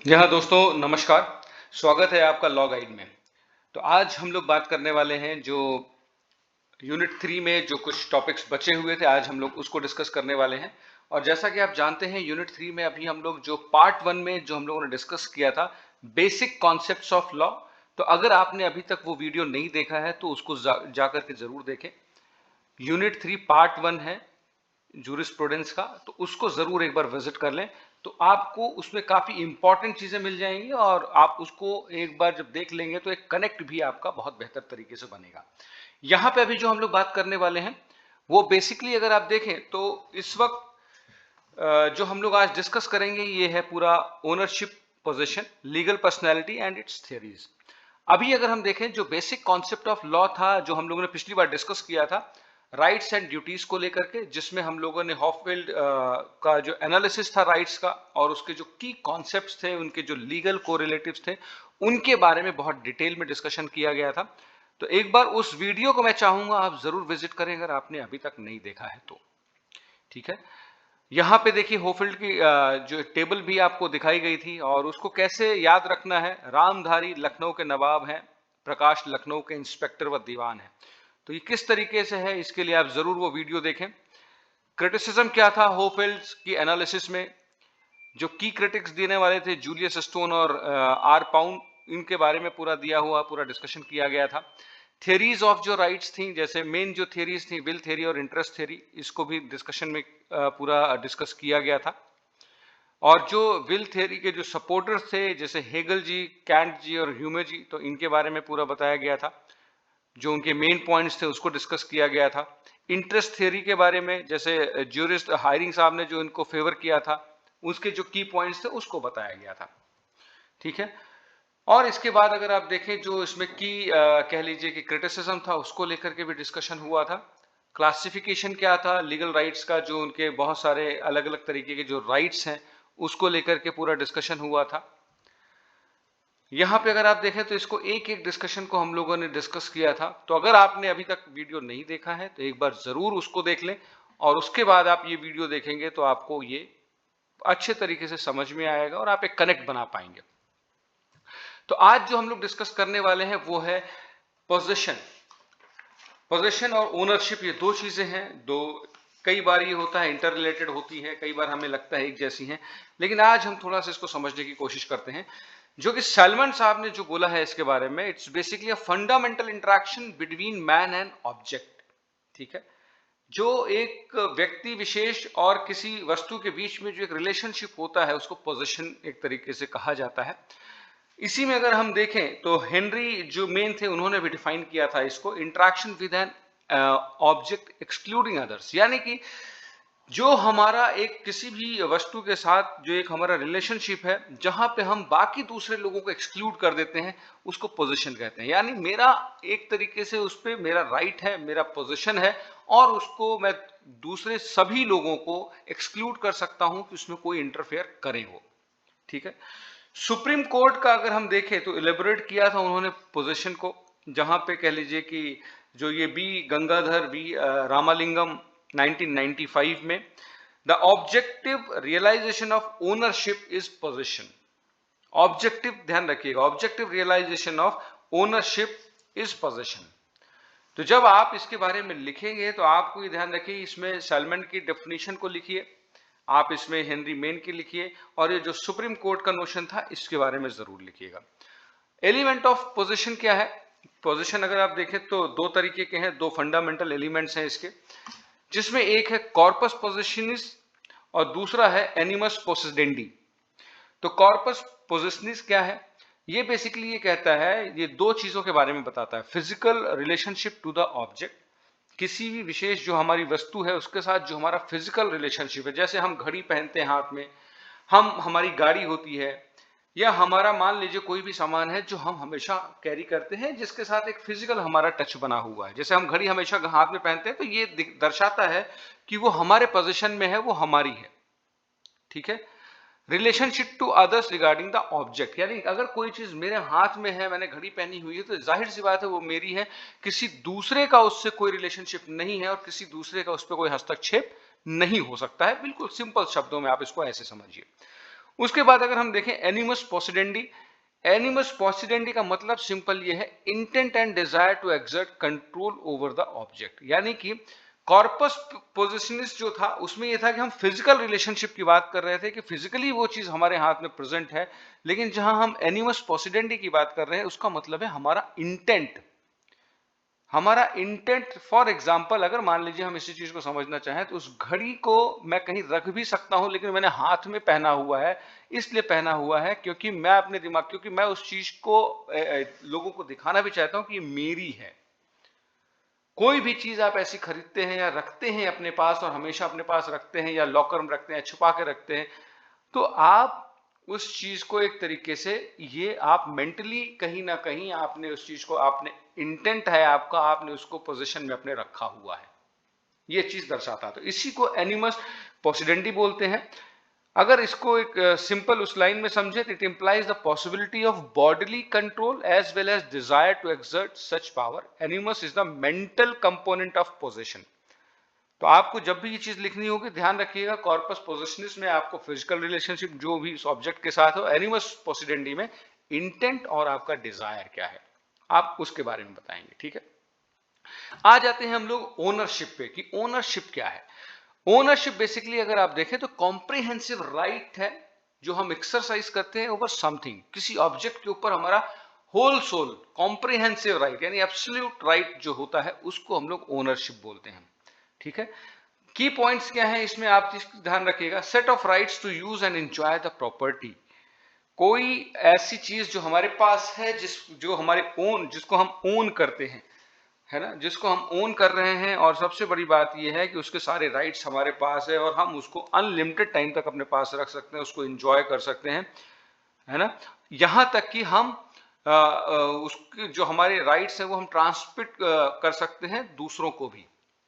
जी हाँ दोस्तों, नमस्कार। स्वागत है आपका लॉ गाइड में। तो आज हम लोग बात करने वाले हैं जो यूनिट 3 में जो कुछ टॉपिक्स बचे हुए थे, आज हम लोग उसको डिस्कस करने वाले हैं। और जैसा कि आप जानते हैं, यूनिट 3 में अभी हम लोग जो पार्ट 1 में जो हम लोगों ने डिस्कस किया था, बेसिक कॉन्सेप्ट्स ऑफ लॉ। तो अगर आपने अभी तक वो वीडियो नहीं देखा है तो उसको जा करके जरूर देखें। यूनिट 3 पार्ट 1 है जूरिस्प्रूडेंस का, तो उसको जरूर एक बार विजिट कर लें। तो आपको उसमें काफी इंपॉर्टेंट चीजें मिल जाएंगी और आप उसको एक बार जब देख लेंगे तो एक कनेक्ट भी आपका बहुत बेहतर तरीके से बनेगा। यहां पे अभी जो हम लोग बात करने वाले हैं वो बेसिकली अगर आप देखें तो इस वक्त जो हम लोग आज डिस्कस करेंगे ये है पूरा ownership position, legal personality and it's theories. अभी अगर हम देखें जो बेसिक कॉन्सेप्ट ऑफ लॉ था, जो हम लोगों ने पिछली बार डिस्कस किया था राइट्स एंड ड्यूटीज को लेकर के, जिसमें हम लोगों ने हॉफफील्ड का जो एनालिसिस था राइट्स का और उसके जो की कॉन्सेप्ट्स थे, उनके जो लीगल कोरिलेटिव्स थे, उनके बारे में बहुत डिटेल में डिस्कशन किया गया था। तो एक बार उस वीडियो को मैं चाहूंगा आप जरूर विजिट करें अगर आपने अभी तक नहीं देखा है तो। ठीक है, यहां पे देखिए होफील्ड की जो टेबल भी आपको दिखाई गई थी और उसको कैसे याद रखना है। रामधारी लखनऊ के नवाब हैं, प्रकाश लखनऊ के इंस्पेक्टर व दीवान हैं। तो ये किस तरीके से है, इसके लिए आप जरूर वो वीडियो देखें। क्रिटिसिज्म क्या था होफील्ड की एनालिसिस में, जो की क्रिटिक्स देने वाले थे जूलियस स्टोन और आर पाउंड, इनके बारे में पूरा दिया हुआ पूरा डिस्कशन किया गया था। थियरीज ऑफ जो राइट्स थी, जैसे मेन जो थियरीज थी विल थियरी और इंटरेस्ट थियरी, इसको भी डिस्कशन में पूरा डिस्कस किया गया था। और जो विल थियरी के जो सपोर्टर्स थे जैसे हेगल जी, कैंट जी और ह्यूमे जी, तो इनके बारे में पूरा बताया गया था। जो उनके मेन पॉइंट्स थे उसको डिस्कस किया गया था। इंटरेस्ट थियरी के बारे में जैसे ज्यूरिस्ट हायरिंग साहब ने जो इनको फेवर किया था, उसके जो की पॉइंट्स थे उसको बताया गया था। ठीक है, और इसके बाद अगर आप देखें जो इसमें की कह लीजिए कि क्रिटिसिज्म था, उसको लेकर के भी डिस्कशन हुआ था। क्लासिफिकेशन क्या था लीगल राइट्स का, जो उनके बहुत सारे अलग अलग तरीके के जो राइट्स हैं उसको लेकर के पूरा डिस्कशन हुआ था। यहां पे अगर आप देखें तो इसको एक एक डिस्कशन को हम लोगों ने डिस्कस किया था। तो अगर आपने अभी तक वीडियो नहीं देखा है तो एक बार जरूर उसको देख लें और उसके बाद आप ये वीडियो देखेंगे तो आपको ये अच्छे तरीके से समझ में आएगा और आप एक कनेक्ट बना पाएंगे। तो आज जो हम लोग डिस्कस करने वाले हैं वो है पोजीशन। पोजीशन और ओनरशिप, ये दो चीजें हैं। दो कई बार ये होता है इंटर रिलेटेड होती है, कई बार हमें लगता है एक जैसी हैं, लेकिन आज हम थोड़ा सा इसको समझने की कोशिश करते हैं। जो कि सैलमन साहब ने जो बोला है इसके बारे में, it's basically a fundamental interaction between man and object. ठीक है, जो एक व्यक्ति विशेष और किसी वस्तु के बीच में जो एक रिलेशनशिप होता है उसको पोजीशन एक तरीके से कहा जाता है। इसी में अगर हम देखें तो हेनरी जो मेन थे उन्होंने भी डिफाइन किया था इसको, interaction with an object excluding others, यानी कि जो हमारा एक किसी भी वस्तु के साथ जो एक हमारा रिलेशनशिप है जहां पे हम बाकी दूसरे लोगों को एक्सक्लूड कर देते हैं, उसको पोजीशन कहते हैं। यानी मेरा एक तरीके से उस पर मेरा राइट है, मेरा पोजीशन है और उसको मैं दूसरे सभी लोगों को एक्सक्लूड कर सकता हूं कि उसमें कोई इंटरफेयर करे वो। ठीक है, सुप्रीम कोर्ट का अगर हम देखें तो इलेबोरेट किया था उन्होंने पोजीशन को, जहां पे कह लीजिए कि जो ये बी गंगाधर बी रामालिंगम 1995 में, the objective realisation of ownership is possession. Objective ध्यान रखिएगा, objective realisation of ownership is possession. तो जब आप इसके बारे में लिखेंगे तो आपको ये ध्यान रखिए, इसमें सैलमन की डेफिनेशन को लिखिए, आप इसमें हेनरी मेन की लिखिए और ये जो सुप्रीम कोर्ट का नोशन था इसके बारे में जरूर लिखिएगा। एलिमेंट ऑफ पोजीशन क्या है? पोजीशन अगर आप देखें तो दो तरीके के हैं, दो फंडामेंटल एलिमेंट्स हैं इसके, जिसमें एक है कॉर्पस पोजिशनिस और दूसरा है एनिमस पोसेडेंडी। तो कॉर्पस पोजिशनिस क्या है? ये बेसिकली ये कहता है, ये दो चीजों के बारे में बताता है। Physical relationship to the object, किसी भी विशेष जो हमारी वस्तु है उसके साथ जो हमारा फिजिकल रिलेशनशिप है, जैसे हम घड़ी पहनते हैं हाथ में, हम हमारी गाड़ी होती है, या हमारा मान लीजिए कोई भी सामान है जो हम हमेशा कैरी करते हैं जिसके साथ एक फिजिकल हमारा टच बना हुआ है। जैसे हम घड़ी हमेशा हाथ में पहनते हैं तो ये दर्शाता है कि वो हमारे पोजीशन में है, वो हमारी है। ठीक है, relationship to others regarding the object, यानी अगर कोई चीज मेरे हाथ में है, मैंने घड़ी पहनी हुई है, तो जाहिर सी बात है वो मेरी है, किसी दूसरे का उससे कोई रिलेशनशिप नहीं है और किसी दूसरे का उस पर कोई हस्तक्षेप नहीं हो सकता है। बिल्कुल सिंपल शब्दों में आप इसको ऐसे समझिए। उसके बाद अगर हम देखें एनिमस पोसिडेंडी, एनिमस पोसिडेंडी का मतलब सिंपल ये है, intent and desire to exert control over the object. यानी कि कॉर्पस पोजिशनिस जो था उसमें ये था कि हम फिजिकल रिलेशनशिप की बात कर रहे थे कि फिजिकली वो चीज हमारे हाथ में प्रेजेंट है, लेकिन जहां हम एनिमस पोसिडेंडी की बात कर रहे हैं उसका मतलब है हमारा इंटेंट। हमारा इंटेंट, फॉर एग्जाम्पल अगर मान लीजिए हम इसी चीज को समझना चाहें तो उस घड़ी को मैं कहीं रख भी सकता हूं, लेकिन मैंने हाथ में पहना हुआ है, इसलिए पहना हुआ है क्योंकि मैं अपने दिमाग, क्योंकि मैं उस चीज को लोगों को दिखाना भी चाहता हूं कि ये मेरी है। कोई भी चीज आप ऐसी खरीदते हैं या रखते हैं अपने पास और हमेशा अपने पास रखते हैं या लॉकर में रखते हैं, छुपा के रखते हैं, तो आप उस चीज को एक तरीके से, ये आप मेंटली कहीं ना कहीं आपने उस चीज को, आपने इंटेंट है आपका, आपने उसको पोजीशन में अपने रखा हुआ है, ये चीज दर्शाता है। तो इसी को एनिमस पोसिडेंडी बोलते हैं। अगर इसको एक सिंपल उस लाइन में समझे तो it implies the possibility of bodily control as well as desire to exert such power. Animus is the mental component of possession. तो आपको जब भी ये चीज लिखनी होगी ध्यान रखिएगा, कॉर्पस पोजिशनिस में आपको फिजिकल रिलेशनशिप जो भी इस ऑब्जेक्ट के साथ हो, एनिमस पोसिडेंडी में इंटेंट और आपका डिजायर क्या है, आप उसके बारे में बताएंगे। ठीक है, आ जाते हैं हम लोग ओनरशिप पे कि ओनरशिप क्या है। ओनरशिप बेसिकली अगर आप देखें तो कॉम्प्रिहेंसिव राइट है जो हम एक्सरसाइज करते हैं ओवर समथिंग, किसी ऑब्जेक्ट के ऊपर हमारा होल सोल कॉम्प्रिहेंसिव राइट यानी एब्सोल्यूट राइट जो होता है उसको हम लोग ओनरशिप बोलते हैं। ठीक है, की पॉइंट्स क्या है इसमें, आप चीज ध्यान रखिएगा। Set of rights to use and enjoy the property, कोई ऐसी चीज जो हमारे पास है, जो हमारे ओन, जिसको हम ओन करते हैं, है ना, जिसको हम ओन कर रहे हैं, और सबसे बड़ी बात यह है कि उसके सारे राइट्स हमारे पास है और हम उसको अनलिमिटेड टाइम तक अपने पास रख सकते हैं, उसको एंजॉय कर सकते हैं, है ना। यहां तक कि हम उसके जो हमारे राइट्स हैं वो हम ट्रांसमिट कर सकते हैं दूसरों को भी।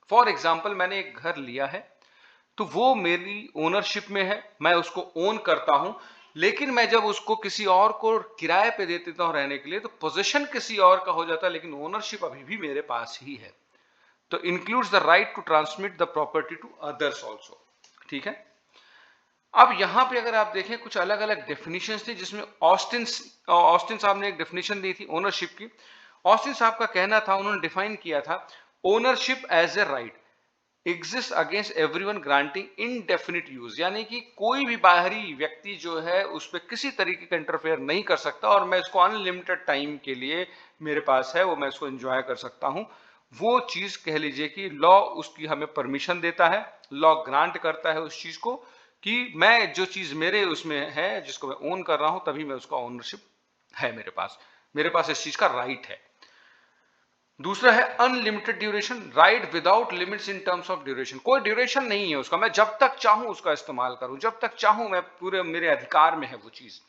फॉर एग्जाम्पल मैंने एक घर लिया है तो वो मेरी ओनरशिप में है, मैं उसको ओन करता हूं, लेकिन मैं जब उसको किसी और को किराए पे दे देता हूं रहने के लिए तो पोजीशन किसी और का हो जाता है, लेकिन ओनरशिप अभी भी मेरे पास ही है। तो includes the right to transmit the property to others also. ठीक है, अब यहां पे अगर आप देखें कुछ अलग अलग डेफिनेशंस थी, जिसमें ऑस्टिन साहब ने एक डेफिनेशन दी थी ओनरशिप की। ऑस्टिन साहब का कहना था, उन्होंने डिफाइन किया था ownership as a right exist against everyone granting indefinite use, यानी कि कोई भी बाहरी व्यक्ति जो है उस पर किसी तरीके का इंटरफेयर नहीं कर सकता और मैं इसको अनलिमिटेड टाइम के लिए मेरे पास है, वो मैं इसको एंजॉय कर सकता हूं। वो चीज कह लीजिए कि लॉ उसकी हमें परमिशन देता है, लॉ ग्रांट करता है उस चीज को कि मैं जो चीज मेरे उसमें है जिसको मैं ओन कर रहा हूं तभी मैं उसका ओनरशिप है मेरे पास इस चीज का राइट है। दूसरा है unlimited duration, right without limits in terms of duration, कोई ड्यूरेशन नहीं है उसका, मैं जब तक चाहूं उसका इस्तेमाल करूं, जब तक चाहूं मैं पूरे मेरे अधिकार में है वो चीज।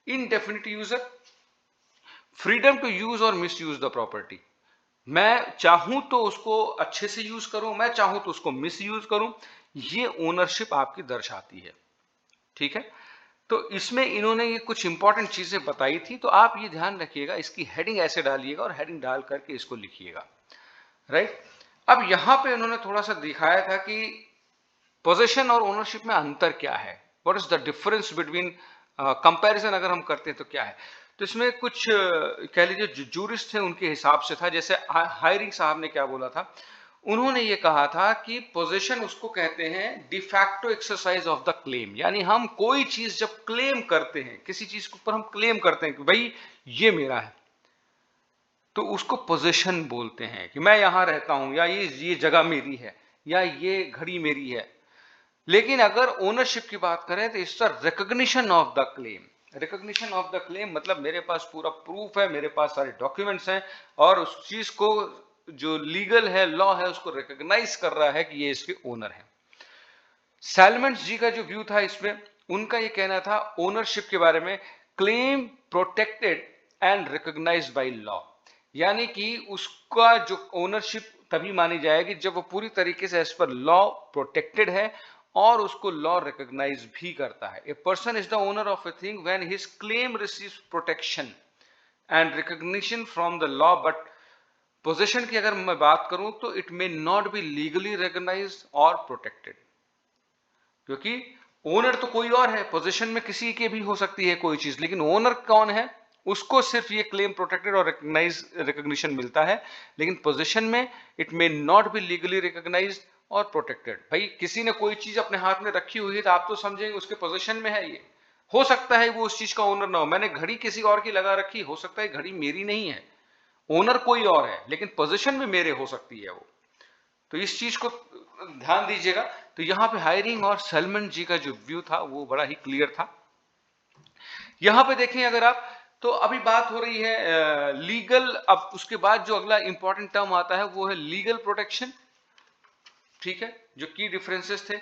Indefinite user, freedom to use और मिस यूज द प्रॉपर्टी, मैं चाहूं तो उसको अच्छे से यूज करूं, मैं चाहूं तो उसको मिस यूज करूं, ये ओनरशिप आपकी दर्शाती है। ठीक है, तो इसमें इन्होंने ये कुछ इंपॉर्टेंट चीजें बताई थी, तो आप ये ध्यान रखिएगा, इसकी हेडिंग ऐसे डालिएगा और हेडिंग डाल करके इसको लिखिएगा। राइट, अब यहां पे उन्होंने थोड़ा सा दिखाया था कि पोजीशन और ओनरशिप में अंतर क्या है, what is the difference between, comparison अगर हम करते हैं तो क्या है। तो इसमें कुछ कह लीजिए जो जूरिस्ट थे उनके हिसाब से था, जैसे हायरिंग साहब ने क्या बोला था, उन्होंने ये कहा था कि पोजीशन उसको कहते हैं de facto exercise of the claim, यानी हम कोई चीज जब क्लेम करते हैं, किसी चीज के ऊपर हम क्लेम करते हैं कि भाई ये मेरा है, तो उसको पोजीशन बोलते हैं कि मैं यहां रहता हूं, या ये जगह मेरी है, या ये घड़ी मेरी है। लेकिन अगर ओनरशिप की बात करें तो इसका recognition of the claim, recognition of the claim मतलब मेरे पास पूरा प्रूफ है, मेरे पास सारे डॉक्यूमेंट्स हैं और उस चीज को जो लीगल है, लॉ है, उसको रिकॉग्नाइज कर रहा है कि ये इसके ओनर है। सैलमेंट्स जी का जो व्यू था इसमें, उनका ये कहना था ओनरशिप के बारे में, claim protected and recognised by law, यानी कि उसका जो ओनरशिप तभी मानी जाएगी जब वो पूरी तरीके से एज पर लॉ प्रोटेक्टेड है और उसको लॉ रिकॉग्नाइज भी करता है। A person is the owner of a thing when his claim receives protection and recognition from the law, but possession की अगर मैं बात करूं तो it may not be legally recognised और प्रोटेक्टेड, क्योंकि ओनर तो कोई और है, पोजीशन में किसी के भी हो सकती है कोई चीज, लेकिन ओनर कौन है, उसको सिर्फ ये क्लेम प्रोटेक्टेड और रिकॉग्निशन मिलता है, लेकिन पोजीशन में it may not be legally recognised और प्रोटेक्टेड। भाई किसी ने कोई चीज अपने हाथ में रखी हुई है तो आप तो समझेंगे उसके पोजीशन में है, ये हो सकता है वो उस चीज का ओनर ना हो। मैंने घड़ी किसी और की लगा रखी, हो सकता है घड़ी मेरी नहीं है, ओनर कोई और है, लेकिन पोजीशन में मेरे हो सकती है वो। तो इस चीज को ध्यान दीजिएगा। तो यहां पे हायरिंग और सैलमन जी का जो व्यू था वो बड़ा ही क्लियर था। यहां पे देखें अगर आप, तो अभी बात हो रही है लीगल, अब उसके बाद जो अगला इंपॉर्टेंट टर्म आता है वो है लीगल प्रोटेक्शन। ठीक है, जो की डिफरेंसेस थे,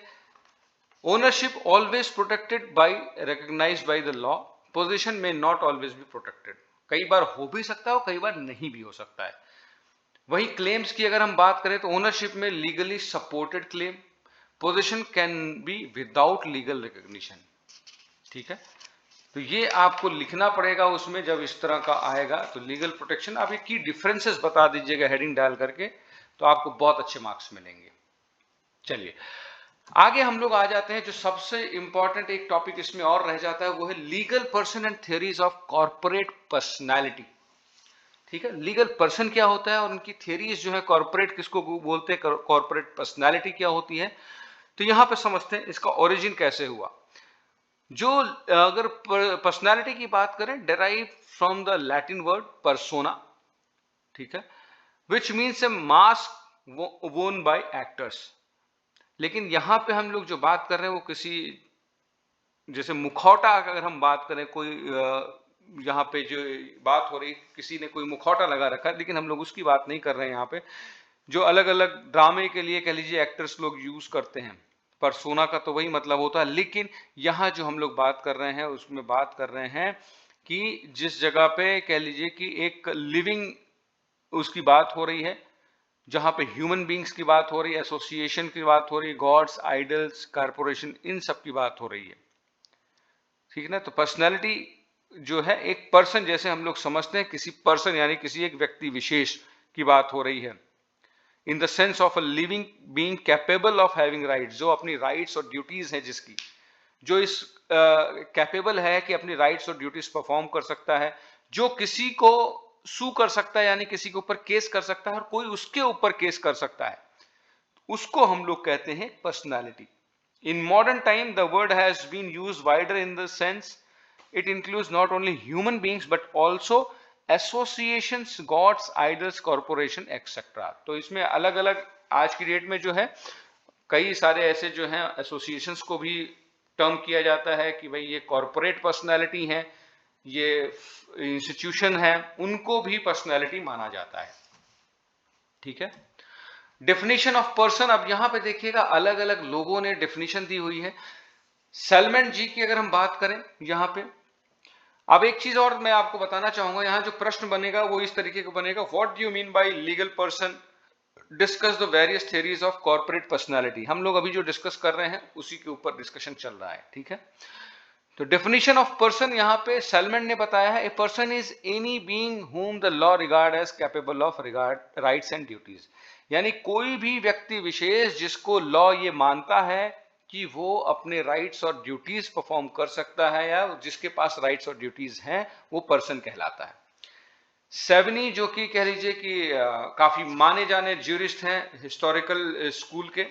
ownership always protected by recognised by the law, possession में नॉट ऑलवेज बी प्रोटेक्टेड। कई बार हो भी सकता है और कई बार नहीं भी हो सकता है। वही क्लेम्स की अगर हम बात करें तो ओनरशिप में legally supported claim, position can be without legal recognition. ठीक है, तो ये आपको लिखना पड़ेगा उसमें जब इस तरह का आएगा। तो लीगल प्रोटेक्शन, आप ये की डिफरेंसेस बता दीजिएगा हेडिंग डाल करके, तो आपको बहुत अच्छे मार्क्स मिलेंगे। चलिए आगे हम लोग आ जाते हैं। जो सबसे इंपॉर्टेंट एक टॉपिक इसमें और रह जाता है वो है legal person and theories of corporate personality. ठीक है, लीगल पर्सन क्या होता है और उनकी थियरीज जो है, कॉर्पोरेट किसको बोलते हैं, कॉर्पोरेट पर्सनैलिटी क्या होती है। तो यहां पे समझते हैं इसका ओरिजिन कैसे हुआ। जो अगर पर्सनैलिटी की बात करें, derive from the Latin word persona, ठीक है, विच मीन्स ए मास्क वोन बाय एक्टर्स। लेकिन यहां पे हम लोग जो बात कर रहे हैं वो किसी, जैसे मुखौटा अगर हम बात करें, कोई यहाँ पे जो बात हो रही, किसी ने कोई मुखौटा लगा रखा है, लेकिन हम लोग उसकी बात नहीं कर रहे हैं। यहाँ पे जो अलग अलग ड्रामे के लिए कह लीजिए एक्टर्स लोग यूज करते हैं, पर्सोना का तो वही मतलब होता है। लेकिन यहाँ जो हम लोग बात कर रहे हैं उसमें बात कर रहे हैं कि जिस जगह पे कह लीजिए कि एक लिविंग उसकी बात हो रही है, जहां पे ह्यूमन बींग्स की बात हो रही है, एसोसिएशन की बात हो रही है, गॉड्स, आइडल्स, कारपोरेशन, इन सब की बात हो रही है। ठीक है ना, तो पर्सनैलिटी जो है एक पर्सन, जैसे हम लोग समझते हैं किसी पर्सन यानी किसी एक व्यक्ति विशेष की बात हो रही है, in the sense of a living being capable of having rights, जो अपनी राइट्स और ड्यूटीज हैं जिसकी, जो इस कैपेबल है कि अपनी राइट्स और ड्यूटीज परफॉर्म कर सकता है, जो किसी को सू कर सकता है यानी किसी के ऊपर केस कर सकता है और कोई उसके ऊपर केस कर सकता है, उसको हम लोग कहते हैं personality. In modern time, the word has been used wider in the sense it includes not only human beings but also associations, gods, idols, corporation, etc. तो इसमें अलग अलग आज की डेट में जो है कई सारे ऐसे जो हैं एसोसिएशंस को भी टर्म किया जाता है कि भाई ये कॉर्पोरेट पर्सनालिटी हैं, ये इंस्टीट्यूशन है, उनको भी पर्सनालिटी माना जाता है। ठीक है, डेफिनेशन ऑफ पर्सन, अब यहां पे देखिएगा अलग अलग लोगों ने डेफिनेशन दी हुई है। सैलमन जी की अगर हम बात करें यहां पे, अब एक चीज और मैं आपको बताना चाहूंगा, यहां जो प्रश्न बनेगा वो इस तरीके का बनेगा, what do you mean by legal person, discuss the various theories of corporate personality. हम लोग अभी जो डिस्कस कर रहे हैं उसी के ऊपर डिस्कशन चल रहा है। ठीक है, तो डेफिनेशन ऑफ पर्सन यहां पे सैलमन ने बताया है, a person is any being whom the law regard as capable of regard rights and duties, यानी कोई भी व्यक्ति विशेष जिसको लॉ ये मानता है कि वो अपने राइट्स और ड्यूटीज परफॉर्म कर सकता है या जिसके पास राइट्स और ड्यूटीज हैं, वो पर्सन कहलाता है। सेवनी जो कि कह लीजिए कि काफी माने जाने ज्यूरिस्ट हैं हिस्टोरिकल स्कूल के,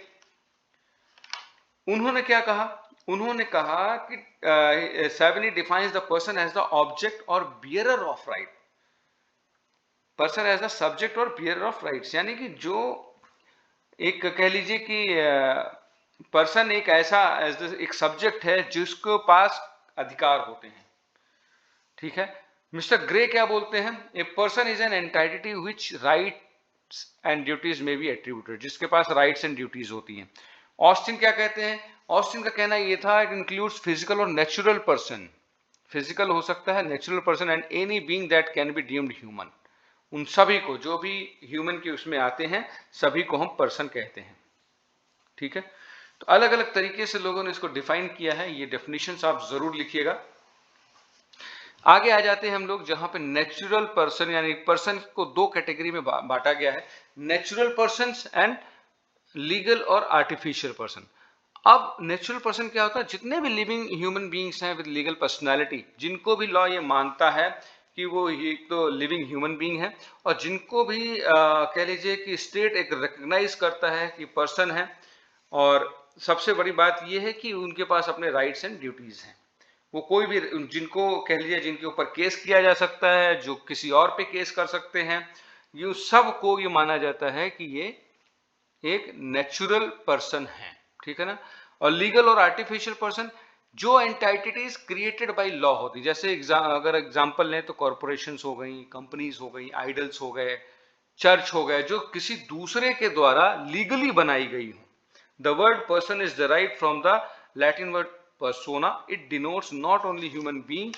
उन्होंने क्या कहा, उन्होंने कहा कि Savigny defines the person as the object और bearer of right, person as the subject और बियरर ऑफ राइट्स, यानी कि जो एक कह लीजिए कि पर्सन एक ऐसा एक सब्जेक्ट है जिसके पास अधिकार होते हैं। ठीक है, मिस्टर ग्रे क्या बोलते हैं, ए person is an entity which rights and duties में बी एट्रीब्यूटेड, जिसके पास राइट्स एंड ड्यूटीज होती हैं। ऑस्टिन क्या कहते हैं, ऑस्टिन का कहना ये था, इट इंक्लूड्स फिजिकल और नेचुरल पर्सन, फिजिकल हो सकता है, natural person, and any being that can be deemed human, उन सभी को जो भी ह्यूमन के उसमें आते हैं सभी को हम पर्सन कहते हैं। ठीक है, तो अलग अलग तरीके से लोगों ने इसको डिफाइन किया है, ये डेफिनेशंस आप जरूर लिखिएगा। आगे आ जाते हैं हम लोग जहां पे नेचुरल पर्सन, यानी पर्सन को दो कैटेगरी में बांटा गया है, नेचुरल पर्सन एंड लीगल और आर्टिफिशियल पर्सन। अब नेचुरल पर्सन क्या होता है, जितने भी लिविंग ह्यूमन बींग्स हैं विद लीगल पर्सनालिटी, जिनको भी लॉ ये मानता है कि वो ये तो लिविंग ह्यूमन बींग है, और जिनको भी कह लीजिए कि स्टेट एक रिकग्नाइज करता है कि पर्सन है, और सबसे बड़ी बात ये है कि उनके पास अपने राइट्स एंड ड्यूटीज हैं। वो कोई भी, जिनको कह लीजिए जिनके ऊपर केस किया जा सकता है, जो किसी और पे केस कर सकते हैं, ये सब को ये माना जाता है कि ये एक नेचुरल पर्सन है, ठीक है ना। और लीगल और आर्टिफिशियल पर्सन, जो एंटाइटीज क्रिएटेड बाय लॉ होती, जैसे अगर एग्जांपल लें तो कॉरपोरेशंस हो गई, कंपनीज हो गई, आइडल्स हो गए, चर्च हो गए, जो किसी दूसरे के द्वारा लीगली बनाई गई हो। The word person is derived from the Latin word persona. It denotes not only human being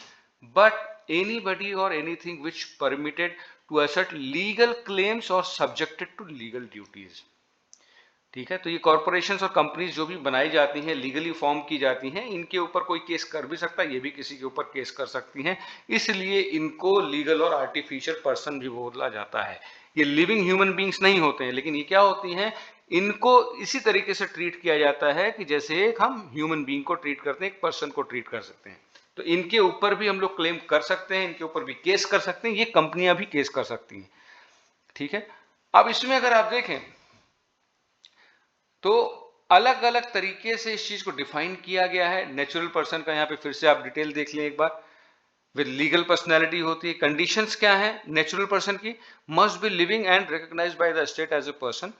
but anybody or anything which permitted to assert legal claims or subjected to legal duties. ठीक है, तो ये corporations और companies जो भी बनाई जाती हैं, लीगली फॉर्म की जाती हैं, इनके ऊपर कोई केस कर भी सकता है, ये भी किसी के ऊपर केस कर सकती हैं, इसलिए इनको लीगल और आर्टिफिशियल पर्सन भी बोला जाता है। ये लिविंग ह्यूमन बींग्स नहीं होते हैं, लेकिन ये क्या होती हैं, इनको इसी तरीके से ट्रीट किया जाता है कि जैसे एक हम ह्यूमन बींग को ट्रीट करते हैं, एक पर्सन को ट्रीट कर सकते हैं। तो इनके ऊपर भी हम लोग क्लेम कर सकते हैं, इनके ऊपर भी केस कर सकते हैं, ये कंपनियां भी केस कर सकती हैं, ठीक है। अब इसमें अगर आप देखें तो अलग अलग तरीके से इस चीज को डिफाइन किया गया है। नेचुरल पर्सन का यहाँ पे फिर से आप डिटेल देख लें एक बार। विद लीगल पर्सनैलिटी होती है। कंडीशंस क्या है नेचुरल पर्सन की? Must be living and recognised by the state as a person,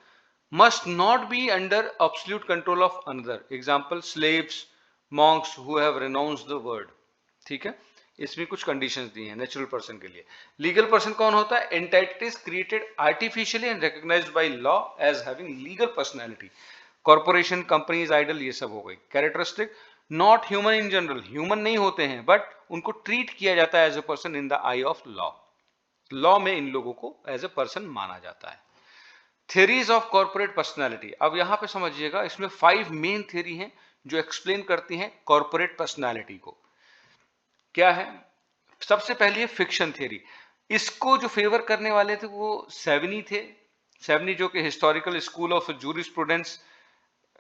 must not be under absolute control of another, example slaves, monks who have renounced the word, ठीक है। इसमें कुछ conditions दी हैं natural person के लिए। Legal person कौन होता है? Entities created artificially and recognised by law as having legal personality. Corporation, companies, idol, ये सब हो गई। Characteristic, not human in general, human नहीं होते हैं बट उनको ट्रीट किया जाता है as a person in the eye of law, law में इन लोगों को एज ए पर्सन माना जाता है। थ्योरीज ऑफ कॉर्पोरेट पर्सनालिटी, अब यहां पे समझिएगा, इसमें 5 मेन थ्योरी हैं जो एक्सप्लेन करती हैं कॉर्पोरेट पर्सनालिटी को। क्या है? सबसे पहले है फिक्शन थ्योरी। इसको जो फेवर करने वाले थे वो सेवनी थे। सेवनी जो कि हिस्टोरिकल स्कूल ऑफ जूरिस्प्रूडेंस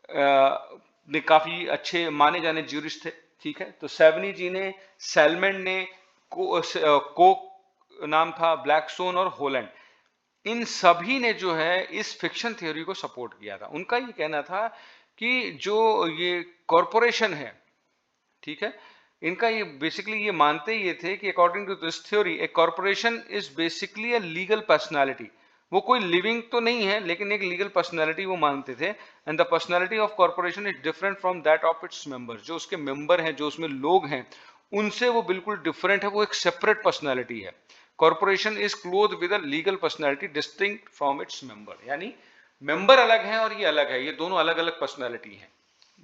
ने काफी अच्छे माने जाने ज्यूरिस्ट थे, ठीक है। तो सेवनी जी ने, सैलमन ने, कोक नाम था, ब्लैकस्टोन और होलैंड, इन सभी ने जो है इस फिक्शन थ्योरी को सपोर्ट किया था। उनका ये कहना था कि जो ये कॉरपोरेशन है, ठीक है, इनका ये बेसिकली ये मानते ये थे कि according to this theory a corporation is basically a legal personality. वो कोई लिविंग तो नहीं है लेकिन एक लीगल पर्सनालिटी वो मानते थे। And the personality of corporation is different from that of its members. जो उसके मेंबर हैं, जो उसमें लोग हैं, उनसे वो बिल्कुल डिफरेंट है, वो एक सेपरेट पर्सनालिटी है। Corporation is cloth with a legal personality distinct from its member, यानी मेंबर अलग है और ये अलग है, ये दोनों अलग अलग पर्सनालिटी है।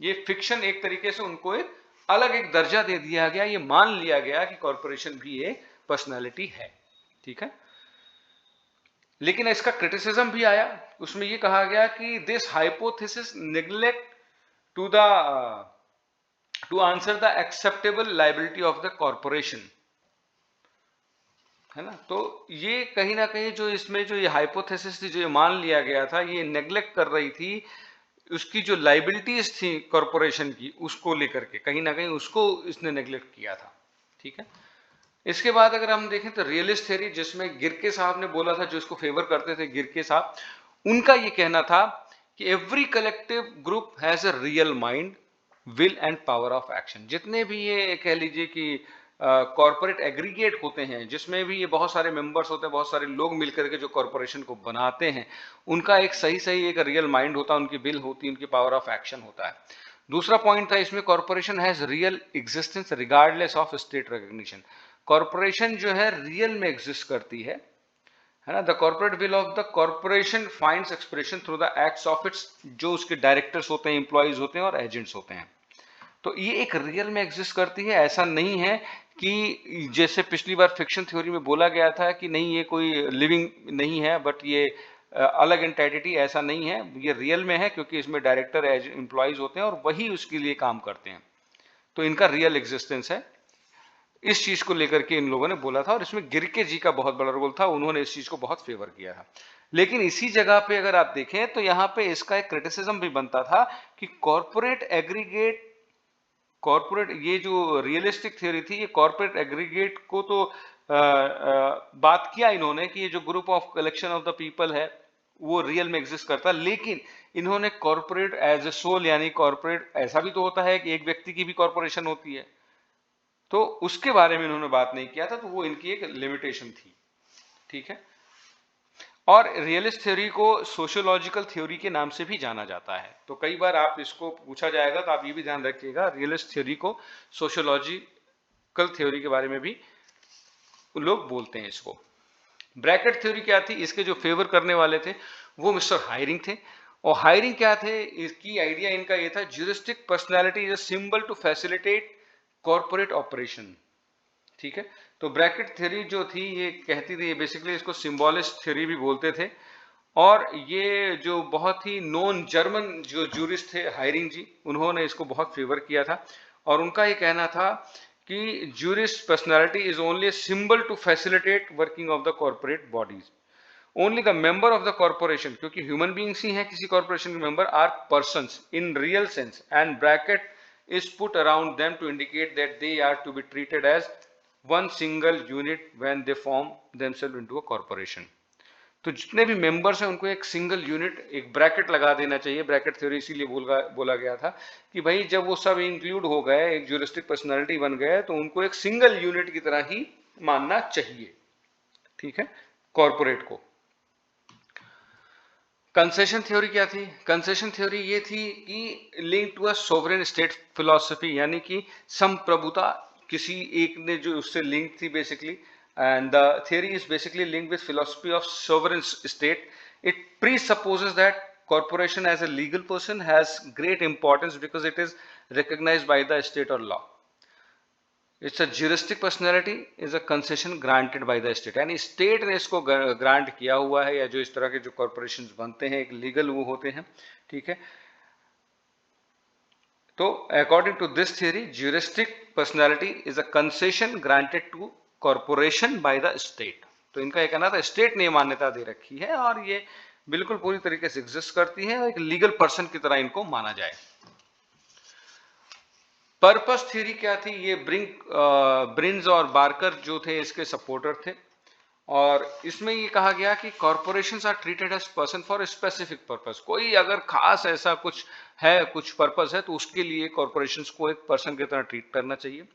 ये फिक्शन एक तरीके से उनको एक अलग एक दर्जा दे दिया गया, ये मान लिया गया कि कॉर्पोरेशन भी एक पर्सनालिटी है, ठीक है। लेकिन इसका क्रिटिसिज्म भी आया, उसमें ये कहा गया कि this hypothesis neglect to answer the acceptable liability of the corporation, है ना। तो ये कहीं ना कहीं जो इसमें जो ये हाइपोथेसिस थी, जो ये मान लिया गया था, ये नेग्लेक्ट कर रही थी उसकी जो लाइबिलिटीज थी कॉर्पोरेशन की, उसको लेकर के कहीं ना कहीं उसको इसने नेग्लेक्ट किया था, ठीक है। इसके बाद अगर हम देखें तो रियलिस्ट थ्योरी, जिसमें गिरके साहब ने बोला था, जो इसको फेवर करते थे गिरके साहब, उनका ये कहना था कि every collective group has a real mind, will and power of action. जितने भी ये कह लीजिए कि कॉर्पोरेट एग्रीगेट होते हैं, जिसमें भी ये बहुत सारे मेंबर्स होते हैं, बहुत सारे लोग मिलकर के जो कॉर्पोरेशन को बनाते हैं, उनका एक सही सही एक रियल माइंड होता है, उनकी विल होती है, उनकी पावर ऑफ एक्शन होता है। दूसरा पॉइंट था इसमें, corporation has real existence regardless of state recognition. Corporation जो है रियल में एग्जिस्ट करती है ना। The corporate will of the corporation finds expression through the acts of its, जो उसके डायरेक्टर्स होते हैं, एम्प्लॉयज होते हैं और एजेंट्स होते हैं। तो ये एक रियल में एग्जिस्ट करती है। ऐसा नहीं है कि जैसे पिछली बार फिक्शन थ्योरी में बोला गया था कि नहीं ये कोई लिविंग नहीं है बट ये अलग एंटाइटी, ऐसा नहीं है, ये रियल में है, क्योंकि इसमें डायरेक्टर एम्प्लॉयज होते हैं और वही उसके लिए काम करते हैं। तो इनका रियल एग्जिस्टेंस है। इस चीज को लेकर के इन लोगों ने बोला था और इसमें गिरके जी का बहुत बड़ा रोल था, उन्होंने इस चीज को बहुत फेवर किया था। लेकिन इसी जगह पे अगर आप देखें तो यहाँ पे इसका एक क्रिटिसिज्म भी बनता था कि कॉर्पोरेट ये जो रियलिस्टिक थ्योरी थी, ये कॉर्पोरेट एग्रीगेट को तो बात किया इन्होंने कि ये जो group of collection of the people है वो रियल में एग्जिस्ट करता, लेकिन इन्होंने कॉर्पोरेट एज ए सोल, यानी कॉर्पोरेट ऐसा भी तो होता है कि एक व्यक्ति की भी कॉर्पोरेशन होती है, तो उसके बारे में इन्होंने बात नहीं किया था, तो वो इनकी एक लिमिटेशन थी। ठीक है, और रियलिस्ट थ्योरी को सोशियोलॉजिकल थ्योरी के नाम से भी जाना जाता है। तो कई बार आप इसको पूछा जाएगा तो आप ये भी ध्यान रखिएगा, रियलिस्ट थ्योरी को सोशियोलॉजिकल थ्योरी के बारे में भी लोग बोलते हैं इसको। ब्रैकेट थ्योरी क्या थी, इसके जो फेवर करने वाले थे वो मिस्टर हायरिंग थे। और हायरिंग क्या थे, इसकी आइडिया इनका ये था, juristic personality is a symbol to facilitate corporate operation. ठीक है, तो ब्रैकेट थ्योरी जो थी ये कहती थी, बेसिकली इसको सिंबॉलिस्ट थ्योरी भी बोलते थे, और ये जो बहुत ही नोन जर्मन जो जूरिस्ट थे हायरिंग जी, उन्होंने इसको बहुत फेवर किया था। और उनका ये कहना था कि jurist personality is only a symbol to facilitate working of the corporate bodies. Only the member of the corporation, क्योंकि ह्यूमन बींग्स ही हैं किसी कॉर्पोरेशन के member, are persons in real sense, and bracket is put around them to indicate that they are to be treated as one single unit when they form themselves into a corporation. तो जितने भी members हैं उनको एक single unit, एक bracket लगा देना चाहिए। ब्रैकेट थ्योरी इसीलिए बोला गया था कि भाई जब वो सब इंक्लूड हो गए, एक ज्यूरिस्टिक पर्सनालिटी बन गए, तो उनको एक सिंगल यूनिट की तरह ही मानना चाहिए। ठीक है, कॉर्पोरेट को। कंसेशन थ्योरी क्या थी? कंसेशन थ्योरी ये थी कि link to a sovereign state philosophy, यानी कि संप्रभुता किसी एक ने जो उससे लिंक थी basically, and the theory is basically linked with philosophy of sovereign state. It presupposes that corporation as a legal person has great importance because it is recognized by the state or law. It's a juristic personality is a concession granted by the state, यानी state ने इसको grant किया हुआ है, या जो इस तरह के जो कॉर्पोरेशन बनते हैं एक लीगल वो होते हैं। ठीक है, तो according to this theory, juristic personality is a concession granted to corporation by the state. तो इनका ये कहना था स्टेट ने मान्यता दे रखी है और ये बिल्कुल पूरी तरीके से एग्जिस्ट करती है, एक लीगल पर्सन की तरह इनको माना जाए। पर्पस थ्योरी क्या थी? ये ब्रिन्स और बार्कर जो थे इसके सपोर्टर थे, और इसमें ये कहा गया कि corporations are treated as person for specific purpose. कोई अगर खास ऐसा कुछ है, कुछ पर्पस है, तो उसके लिए कॉर्पोरेशंस को एक पर्सन की तरह ट्रीट करना चाहिए।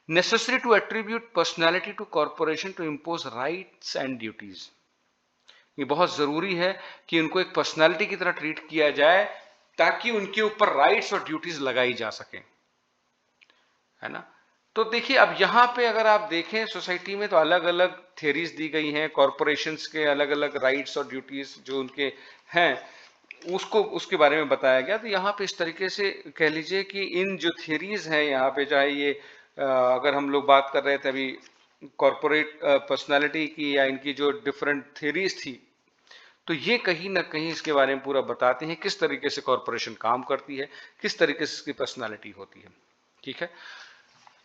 Necessary to attribute personality to corporation to impose rights and duties. ये बहुत जरूरी है कि उनको एक पर्सनैलिटी की तरह ट्रीट किया जाए ताकि उनके ऊपर राइट्स और ड्यूटीज लगाई जा सके, है ना। तो देखिए, अब यहाँ पे अगर आप देखें सोसाइटी में तो अलग अलग थियरीज दी गई हैं, कॉर्पोरेशंस के अलग अलग राइट्स और ड्यूटीज जो उनके हैं उसको उसके बारे में बताया गया। तो यहाँ पे इस तरीके से कह लीजिए कि इन जो थियरीज हैं यहाँ पे, चाहे ये अगर हम लोग बात कर रहे थे अभी कॉर्पोरेट पर्सनालिटी की या इनकी जो डिफरेंट थियरीज थी, तो ये कहीं ना कहीं इसके बारे में पूरा बताते हैं किस तरीके से कॉर्पोरेशन काम करती है, किस तरीके से इसकी पर्सनालिटी होती है। ठीक है,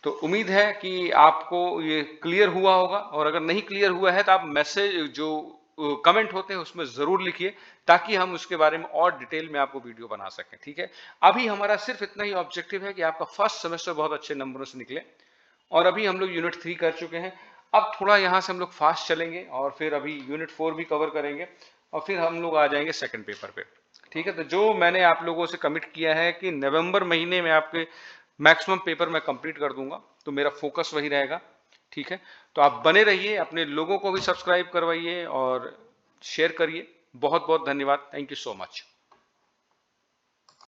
तो उम्मीद है कि आपको ये क्लियर हुआ होगा, और अगर नहीं क्लियर हुआ है तो आप मैसेज जो कमेंट होते हैं उसमें जरूर लिखिए ताकि हम उसके बारे में और डिटेल में आपको वीडियो बना सकें। ठीक है, अभी हमारा सिर्फ इतना ही ऑब्जेक्टिव है कि आपका फर्स्ट सेमेस्टर बहुत अच्छे नंबरों से निकले, और अभी हम लोग यूनिट 3 कर चुके हैं। अब थोड़ा यहाँ से हम लोग फास्ट चलेंगे और फिर अभी यूनिट 4 भी कवर करेंगे, और फिर हम लोग आ जाएंगे सेकंड पेपर पे। ठीक है, तो जो मैंने आप लोगों से कमिट किया है कि नवंबर महीने में आपके मैक्सिमम पेपर मैं कंप्लीट कर दूंगा, तो मेरा फोकस वही रहेगा। ठीक है, तो आप बने रहिए, अपने लोगों को भी सब्सक्राइब करवाइए और शेयर करिए। बहुत बहुत धन्यवाद, थैंक यू सो मच।